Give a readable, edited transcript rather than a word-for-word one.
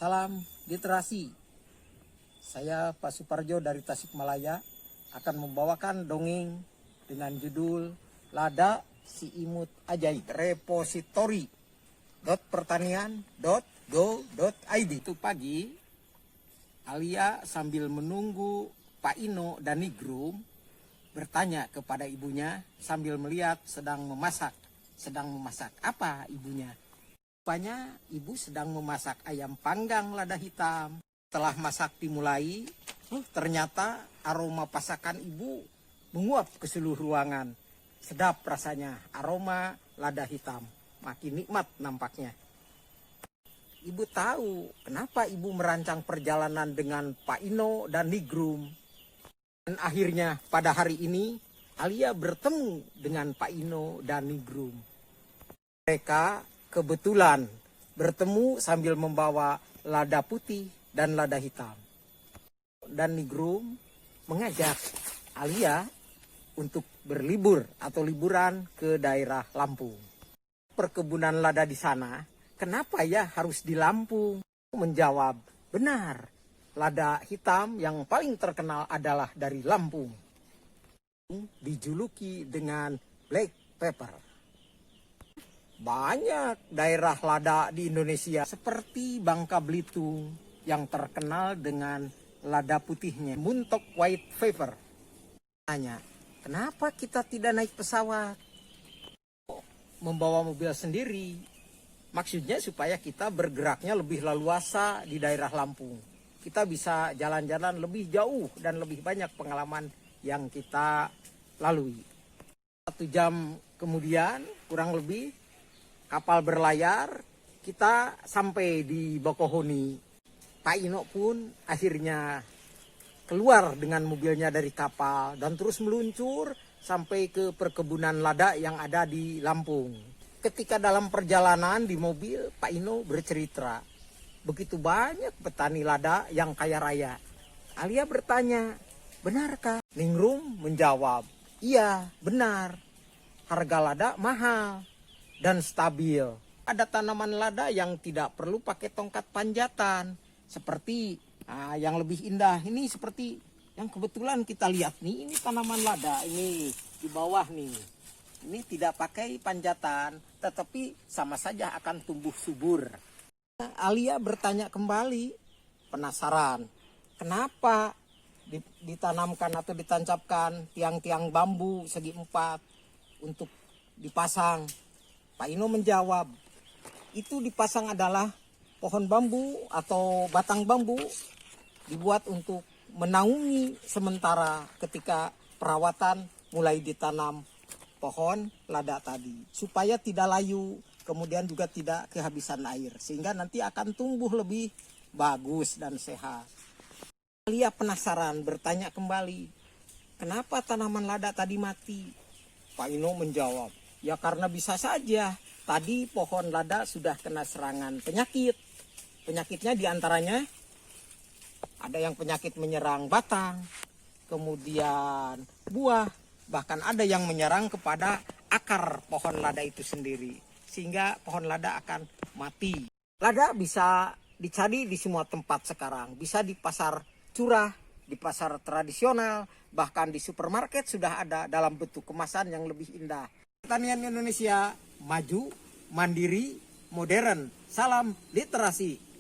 Salam literasi. Saya Pak Suparjo dari Tasikmalaya akan membawakan dongeng dengan judul Lada Si Imut Ajaib. Repositori.pertanian.go.id. Itu pagi, Alia sambil menunggu Pak Ino dan Nigrum bertanya kepada ibunya sambil melihat sedang memasak. Apa ibunya? Rupanya ibu sedang memasak ayam panggang lada hitam. Setelah masak dimulai, ternyata aroma pasakan ibu menguap ke seluruh ruangan. Sedap rasanya aroma lada hitam. Makin nikmat nampaknya. Ibu tahu kenapa ibu merancang perjalanan dengan Pak Ino dan Nigrum. Dan akhirnya pada hari ini Alia bertemu dengan Pak Ino dan Nigrum. Mereka kebetulan bertemu sambil membawa lada putih dan lada hitam. Dan Nigrum mengajak Alia untuk berlibur atau liburan ke daerah Lampung. Perkebunan lada di sana, kenapa ya harus di Lampung? Menjawab, benar, lada hitam yang paling terkenal adalah dari Lampung. Dijuluki dengan black pepper. Banyak daerah lada di Indonesia seperti Bangka Belitung yang terkenal dengan lada putihnya, Muntok white pepper. Tanya, kenapa kita tidak naik pesawat? Membawa mobil sendiri. Maksudnya supaya kita bergeraknya lebih leluasa di daerah Lampung. Kita bisa jalan-jalan lebih jauh dan lebih banyak pengalaman yang kita lalui. 1 jam kemudian kurang lebih kapal berlayar, kita sampai di Bakauheni. Pak Ino pun akhirnya keluar dengan mobilnya dari kapal dan terus meluncur sampai ke perkebunan lada yang ada di Lampung. Ketika dalam perjalanan di mobil, Pak Ino bercerita, begitu banyak petani lada yang kaya raya. Alia bertanya, benarkah? Ningrum menjawab, iya benar, harga lada mahal dan stabil. Ada tanaman lada yang tidak perlu pakai tongkat panjatan. Seperti yang lebih indah ini seperti yang kebetulan kita lihat nih. Ini tanaman lada ini di bawah nih. Ini tidak pakai panjatan tetapi sama saja akan tumbuh subur. Alia bertanya kembali, penasaran. Kenapa ditanamkan atau ditancapkan tiang-tiang bambu segi 4 untuk dipasang? Pak Ino menjawab, itu dipasang adalah pohon bambu atau batang bambu dibuat untuk menaungi sementara ketika perawatan mulai ditanam pohon lada tadi. Supaya tidak layu, kemudian juga tidak kehabisan air. Sehingga nanti akan tumbuh lebih bagus dan sehat. Alia penasaran bertanya kembali, kenapa tanaman lada tadi mati? Pak Ino menjawab, ya karena bisa saja tadi pohon lada sudah kena serangan penyakit. Penyakitnya diantaranya ada yang penyakit menyerang batang, kemudian buah, bahkan ada yang menyerang kepada akar pohon lada itu sendiri. Sehingga pohon lada akan mati. Lada bisa dicari di semua tempat sekarang. Bisa di pasar curah, di pasar tradisional, bahkan di supermarket sudah ada dalam bentuk kemasan yang lebih indah. Pertanian Indonesia maju, mandiri, modern. Salam literasi.